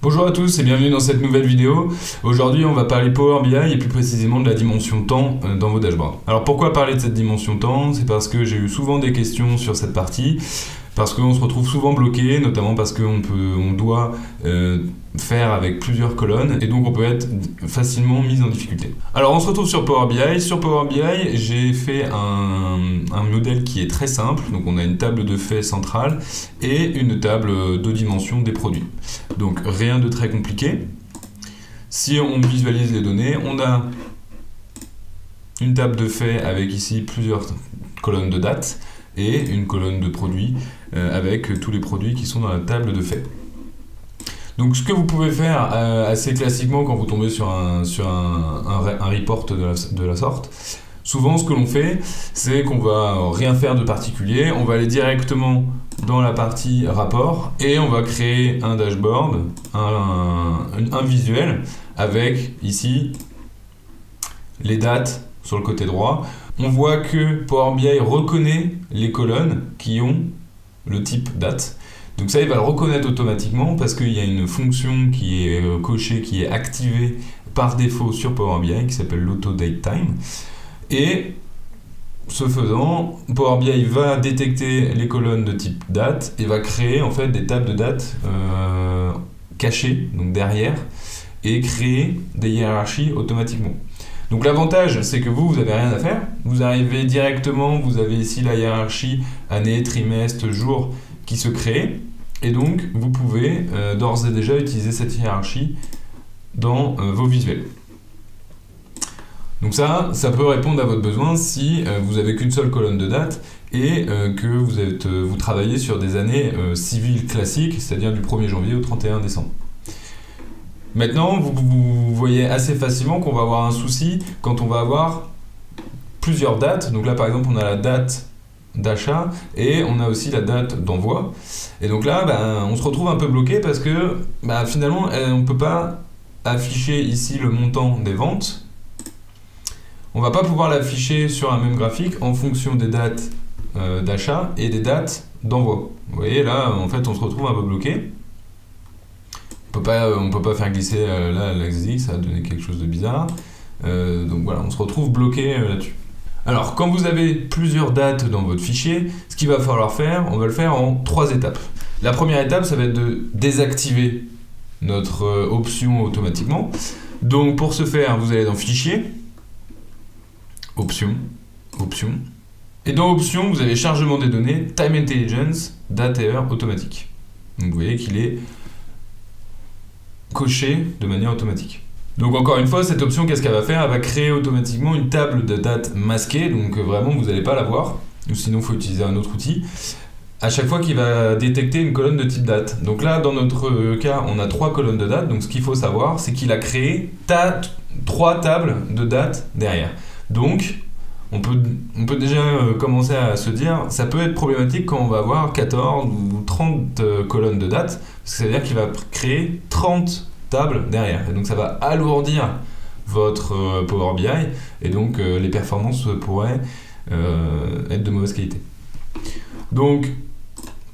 Bonjour à tous et bienvenue dans cette nouvelle vidéo. Aujourd'hui on va parler Power BI et plus précisément de la dimension temps dans vos dashboards. Alors pourquoi parler de cette dimension temps? C'est parce que j'ai eu souvent des questions sur cette partie, parce qu'on se retrouve souvent bloqué, notamment parce qu'on doit faire avec plusieurs colonnes et donc on peut être facilement mis en difficulté. Alors on se retrouve sur Power BI. Sur Power BI, j'ai fait un modèle qui est très simple. Donc on a une table de faits centrale et une table de dimension des produits. Donc rien de très compliqué. Si on visualise les données, on a une table de faits avec ici plusieurs colonnes de dates et une colonne de produits avec tous les produits qui sont dans la table de faits. Donc ce que vous pouvez faire assez classiquement quand vous tombez sur un report de la sorte, souvent ce que l'on fait, c'est qu'on va rien faire de particulier, on va aller directement dans la partie rapport et on va créer un dashboard, un visuel avec ici les dates sur le côté droit. On voit que Power BI reconnaît les colonnes qui ont le type date. Donc ça, il va le reconnaître automatiquement parce qu'il y a une fonction qui est cochée, qui est activée par défaut sur Power BI qui s'appelle l'auto-datetime. Et ce faisant, Power BI va détecter les colonnes de type date et va créer en fait des tables de date cachées, donc derrière, et créer des hiérarchies automatiquement. Donc l'avantage, c'est que vous n'avez rien à faire. Vous arrivez directement, vous avez ici la hiérarchie année, trimestre, jour qui se crée. Et donc, vous pouvez d'ores et déjà utiliser cette hiérarchie dans vos visuels. Donc ça peut répondre à votre besoin si vous n'avez qu'une seule colonne de date et que vous travaillez sur des années civiles classiques, c'est-à-dire du 1er janvier au 31 décembre. Maintenant, vous voyez assez facilement qu'on va avoir un souci quand on va avoir plusieurs dates. Donc là, par exemple, on a la date d'achat et on a aussi la date d'envoi. Et donc là, on se retrouve un peu bloqué parce que finalement, on ne peut pas afficher ici le montant des ventes. On ne va pas pouvoir l'afficher sur un même graphique en fonction des dates d'achat et des dates d'envoi. Vous voyez, là, en fait, on se retrouve un peu bloqué. On peut pas faire glisser là l'axe X, ça va donner quelque chose de bizarre. Donc voilà, on se retrouve bloqué là-dessus. Alors, quand vous avez plusieurs dates dans votre fichier, ce qu'il va falloir faire, on va le faire en 3 étapes. La première étape, ça va être de désactiver notre option automatiquement. Donc pour ce faire, vous allez dans Fichier, Options, Options. Et dans Options, vous avez Chargement des données, Time Intelligence, Date et heure automatique. Donc vous voyez qu'il est coché de manière automatique. Donc encore une fois, cette option, qu'est-ce qu'elle va faire? Elle va créer automatiquement une table de date masquée, donc vraiment vous n'allez pas la voir, ou sinon il faut utiliser un autre outil, à chaque fois qu'il va détecter une colonne de type date. Donc là, dans notre cas, on a 3 colonnes de date, donc ce qu'il faut savoir, c'est qu'il a créé 3 tables de date derrière. Donc, on peut déjà commencer à se dire, ça peut être problématique quand on va avoir 14 ou 30 colonnes de date, parce que ça veut dire qu'il va créer 30 tables derrière. Et donc ça va alourdir votre Power BI, et donc les performances pourraient être de mauvaise qualité. Donc,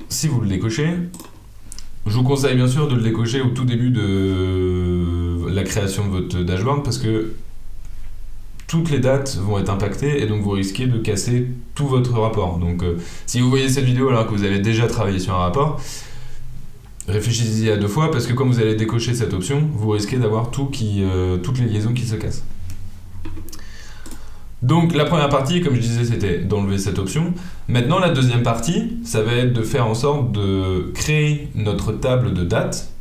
si vous le décochez, je vous conseille bien sûr de le décocher au tout début de la création de votre dashboard, parce que toutes les dates vont être impactées et donc vous risquez de casser tout votre rapport. Donc si vous voyez cette vidéo alors que vous avez déjà travaillé sur un rapport, réfléchissez-y à 2 fois parce que quand vous allez décocher cette option, vous risquez d'avoir toutes les liaisons qui se cassent. Donc la première partie, comme je disais, c'était d'enlever cette option. Maintenant la deuxième partie, ça va être de faire en sorte de créer notre table de dates,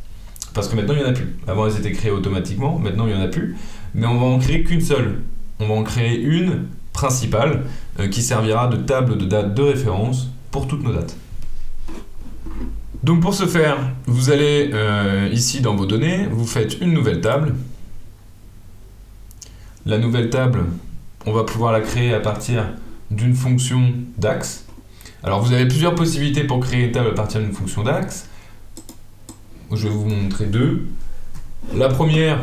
parce que maintenant il n'y en a plus. Avant elles étaient créées automatiquement, maintenant il n'y en a plus, mais on va en créer qu'une seule. On va en créer une principale qui servira de table de date de référence pour toutes nos dates. Donc pour ce faire, vous allez ici dans vos données, vous faites une nouvelle table. La nouvelle table, on va pouvoir la créer à partir d'une fonction DAX. Alors vous avez plusieurs possibilités pour créer une table à partir d'une fonction DAX. Je vais vous montrer 2. La première,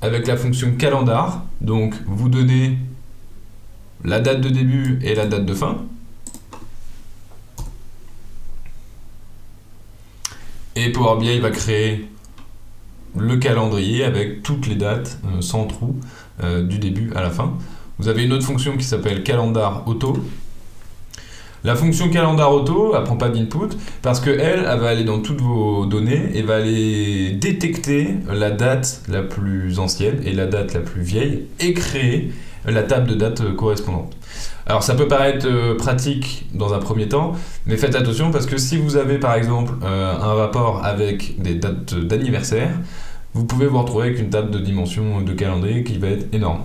avec la fonction calendar, donc vous donnez la date de début et la date de fin. Et Power BI va créer le calendrier avec toutes les dates sans trou du début à la fin. Vous avez une autre fonction qui s'appelle Calendar Auto. La fonction Calendar Auto, elle ne prend pas d'input parce qu'elle va aller dans toutes vos données et va aller détecter la date la plus ancienne et la date la plus vieille et créer la table de date correspondante. Alors ça peut paraître pratique dans un premier temps, mais faites attention parce que si vous avez par exemple un rapport avec des dates d'anniversaire, vous pouvez vous retrouver avec une table de dimension de calendrier qui va être énorme.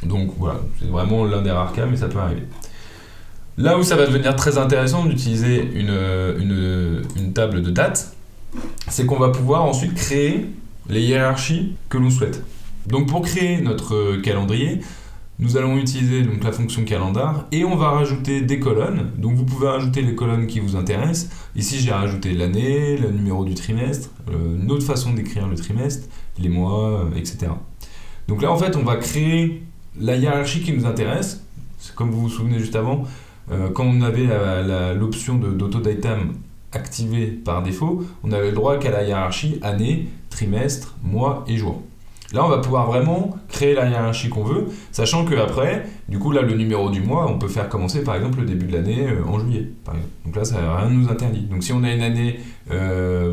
Donc voilà, c'est vraiment l'un des rares cas, mais ça peut arriver. Là où ça va devenir très intéressant d'utiliser une table de dates, c'est qu'on va pouvoir ensuite créer les hiérarchies que l'on souhaite. Donc pour créer notre calendrier, nous allons utiliser donc la fonction calendar et on va rajouter des colonnes. Donc vous pouvez rajouter les colonnes qui vous intéressent. Ici j'ai rajouté l'année, le numéro du trimestre, une autre façon d'écrire le trimestre, les mois, etc. Donc là en fait on va créer la hiérarchie qui nous intéresse. C'est comme vous vous souvenez juste avant, quand on avait l'option d'auto-datetime activée par défaut, on avait le droit qu'à la hiérarchie année, trimestre, mois et jour. Là, on va pouvoir vraiment créer la hiérarchie qu'on veut, sachant qu'après, du coup, là, le numéro du mois, on peut faire commencer, par exemple, le début de l'année en juillet, par exemple. Donc là, ça rien ne nous interdit. Donc si on a une année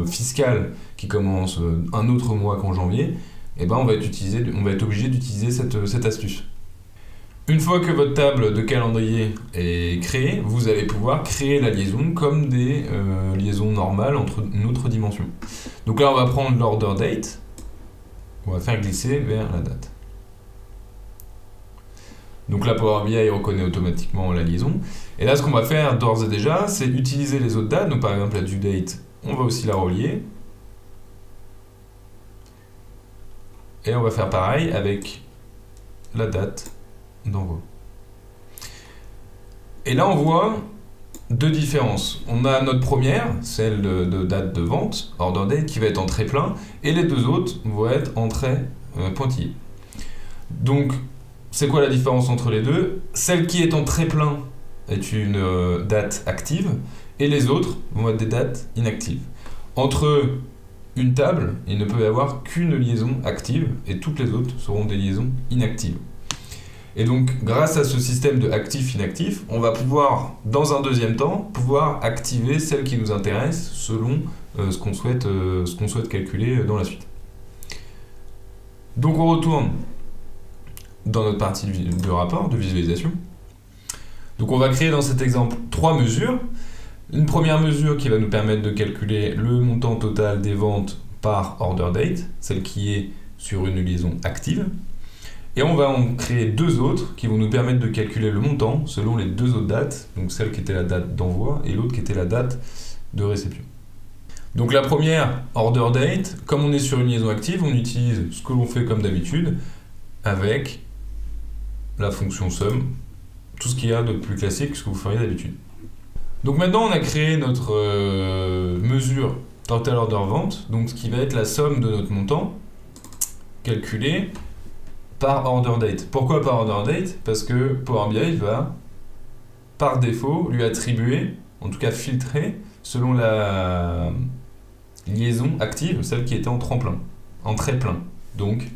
fiscale qui commence un autre mois qu'en janvier, eh ben, on va être obligé d'utiliser cette astuce. Une fois que votre table de calendrier est créée, vous allez pouvoir créer la liaison comme des liaisons normales entre une autre dimension. Donc là, on va prendre l'order date. On va faire glisser vers la date. Donc là, Power BI reconnaît automatiquement la liaison. Et là, ce qu'on va faire d'ores et déjà, c'est utiliser les autres dates. Donc par exemple, la due date, on va aussi la relier. Et on va faire pareil avec la date d'envoi. Et là, on voit deux différences. On a notre première, celle de date de vente, order date, qui va être en trait plein, et les deux autres vont être en trait pointillé. Donc, c'est quoi la différence entre les deux? Celle qui est en trait plein est une date active, et les autres vont être des dates inactives. Entre une table, il ne peut y avoir qu'une liaison active, et toutes les autres seront des liaisons inactives. Et donc, grâce à ce système de actif-inactif, on va pouvoir, dans un deuxième temps, pouvoir activer celle qui nous intéresse selon ce qu'on souhaite calculer dans la suite. Donc, on retourne dans notre partie de rapport, de visualisation. Donc, on va créer dans cet exemple 3 mesures. Une première mesure qui va nous permettre de calculer le montant total des ventes par order date, celle qui est sur une liaison active. Et on va en créer 2 autres qui vont nous permettre de calculer le montant selon les 2 autres dates, donc celle qui était la date d'envoi et l'autre qui était la date de réception. Donc la première, order date, comme on est sur une liaison active, on utilise ce que l'on fait comme d'habitude avec la fonction sum, tout ce qu'il y a de plus classique, ce que vous feriez d'habitude. Donc maintenant on a créé notre mesure total order vente, donc ce qui va être la somme de notre montant calculé par order date. Pourquoi par order date? Parce que Power BI va, par défaut, lui attribuer, en tout cas filtrer, selon la liaison active, celle qui était en trait plein, donc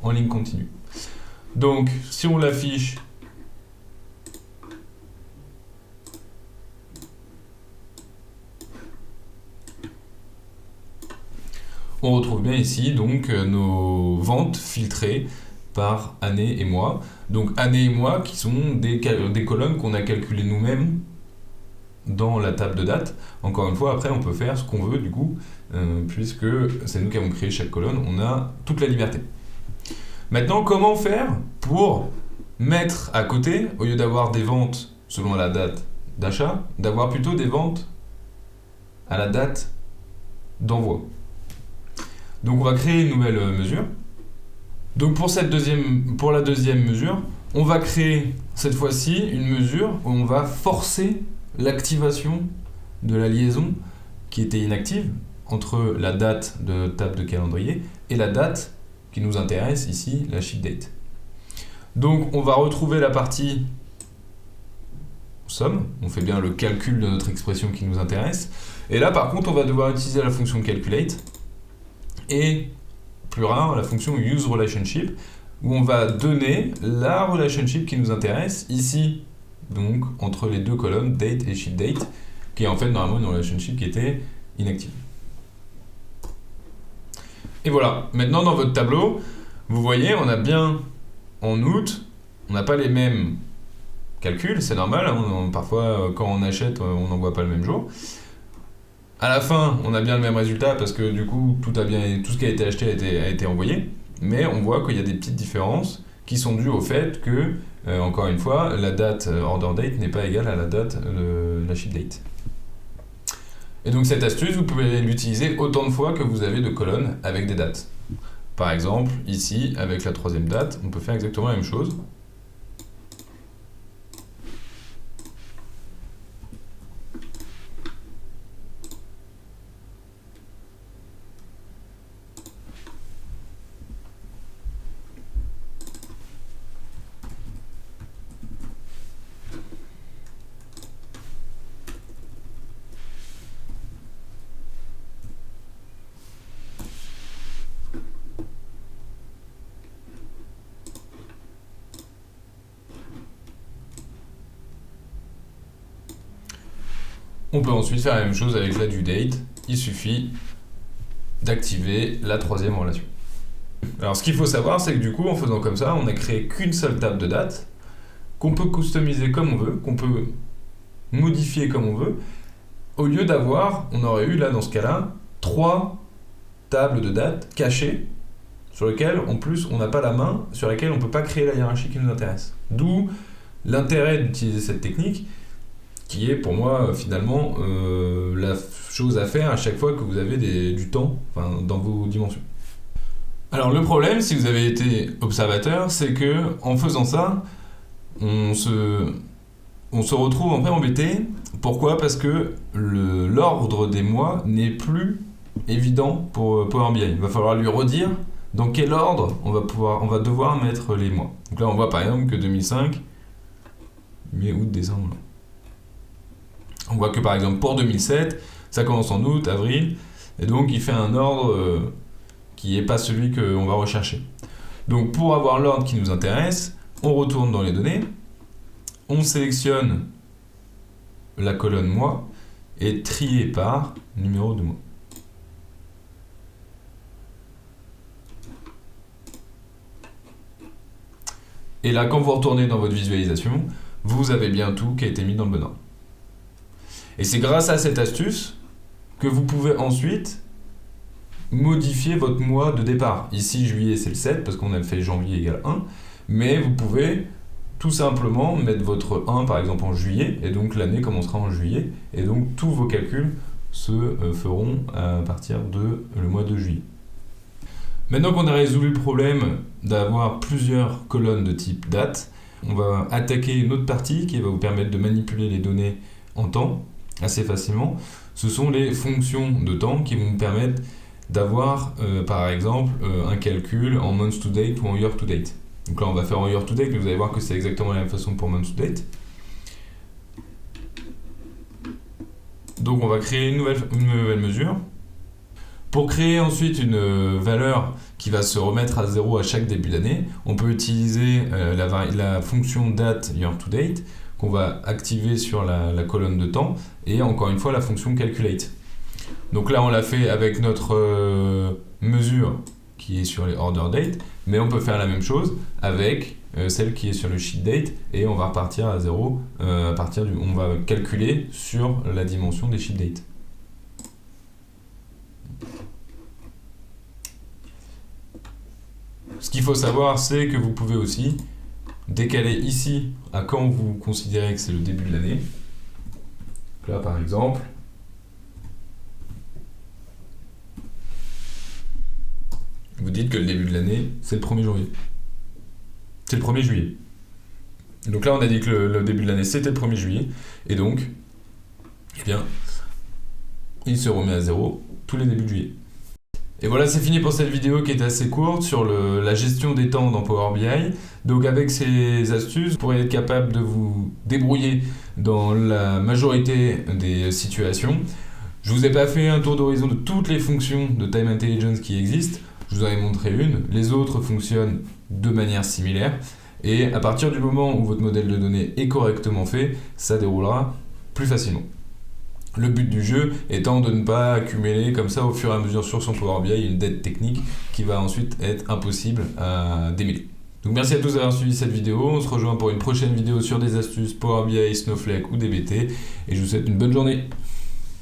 en ligne continue. Donc, si on l'affiche on retrouve bien ici donc nos ventes filtrées par année et mois. Donc année et mois qui sont des colonnes qu'on a calculées nous-mêmes dans la table de date. Encore une fois, après on peut faire ce qu'on veut du coup, puisque c'est nous qui avons créé chaque colonne, on a toute la liberté. Maintenant, comment faire pour mettre à côté, au lieu d'avoir des ventes selon la date d'achat, d'avoir plutôt des ventes à la date d'envoi? Donc on va créer une nouvelle mesure. Donc pour la deuxième mesure, on va créer cette fois-ci une mesure où on va forcer l'activation de la liaison qui était inactive entre la date de notre table de calendrier et la date qui nous intéresse ici, la ship date. Donc on va retrouver la partie somme, on fait bien le calcul de notre expression qui nous intéresse, Et là, par contre, on va devoir utiliser la fonction calculate et, plus rare, la fonction useRelationship, où on va donner la relationship qui nous intéresse, ici, donc, entre les deux colonnes, date et shipDate, qui est en fait normalement une relationship qui était inactive. Et voilà, maintenant dans votre tableau, vous voyez, on a bien en août, on n'a pas les mêmes calculs, c'est normal, hein, parfois quand on achète, on n'envoie pas le même jour. À la fin, on a bien le même résultat parce que du coup, tout ce qui a été acheté a été envoyé, mais on voit qu'il y a des petites différences qui sont dues au fait que, encore une fois, la date order date n'est pas égale à la date de la ship date. Et donc cette astuce, vous pouvez l'utiliser autant de fois que vous avez de colonnes avec des dates. Par exemple, ici, avec la troisième date, on peut faire exactement la même chose. On peut ensuite faire la même chose avec la due date. Il suffit d'activer la troisième relation. Alors ce qu'il faut savoir, c'est que du coup, en faisant comme ça, on n'a créé qu'une seule table de date, qu'on peut customiser comme on veut, qu'on peut modifier comme on veut, au lieu d'avoir, on aurait eu là dans ce cas-là, 3 tables de date cachées, sur lesquelles en plus on n'a pas la main, sur lesquelles on ne peut pas créer la hiérarchie qui nous intéresse. D'où l'intérêt d'utiliser cette technique, qui est pour moi finalement la chose à faire à chaque fois que vous avez du temps dans vos dimensions. Alors le problème, si vous avez été observateur, c'est que en faisant ça, on se retrouve un peu embêté. Pourquoi ? Parce que l'ordre des mois n'est plus évident pour Power BI. Il va falloir lui redire dans quel ordre on va devoir mettre les mois. Donc là on voit par exemple que 2005, mai, août, décembre. On voit que par exemple pour 2007, ça commence en août, avril, et donc il fait un ordre qui n'est pas celui qu'on va rechercher. Donc pour avoir l'ordre qui nous intéresse, on retourne dans les données, on sélectionne la colonne mois et trier par numéro de mois. Et là, quand vous retournez dans votre visualisation, vous avez bien tout qui a été mis dans le bon ordre. Et c'est grâce à cette astuce que vous pouvez ensuite modifier votre mois de départ. Ici, juillet, c'est le 7, parce qu'on a fait janvier égale 1, mais vous pouvez tout simplement mettre votre 1, par exemple, en juillet, et donc l'année commencera en juillet, et donc tous vos calculs se feront à partir de le mois de juillet. Maintenant qu'on a résolu le problème d'avoir plusieurs colonnes de type date, on va attaquer une autre partie qui va vous permettre de manipuler les données en temps assez facilement. Ce sont les fonctions de temps qui vont vous permettre d'avoir par exemple un calcul en month to date ou en year to date. Donc là on va faire en year to date, mais vous allez voir que c'est exactement la même façon pour month to date. Donc on va créer une nouvelle mesure. Pour créer ensuite une valeur qui va se remettre à 0 à chaque début d'année, on peut utiliser la fonction date year to date qu'on va activer sur la colonne de temps et encore une fois la fonction calculate. Donc là on l'a fait avec notre mesure qui est sur les order date, mais on peut faire la même chose avec celle qui est sur le sheet date et on va repartir à 0 on va calculer sur la dimension des sheet date. Ce qu'il faut savoir, c'est que vous pouvez aussi décaler ici à quand vous considérez que c'est le début de l'année. Là par exemple, vous dites que le début de l'année c'est le 1er janvier. C'est le 1er juillet. Et donc là on a dit que le début de l'année c'était le 1er juillet. Et donc, eh bien, il se remet à 0 tous les débuts de juillet. Et voilà, c'est fini pour cette vidéo qui est assez courte sur la gestion des temps dans Power BI. Donc avec ces astuces, vous pourrez être capable de vous débrouiller dans la majorité des situations. Je vous ai pas fait un tour d'horizon de toutes les fonctions de Time Intelligence qui existent, je vous en ai montré une, les autres fonctionnent de manière similaire, et à partir du moment où votre modèle de données est correctement fait, ça déroulera plus facilement. Le but du jeu étant de ne pas accumuler comme ça au fur et à mesure sur son Power BI une dette technique qui va ensuite être impossible à démêler. Donc merci à tous d'avoir suivi cette vidéo, on se rejoint pour une prochaine vidéo sur des astuces Power BI, Snowflake ou DBT, et je vous souhaite une bonne journée.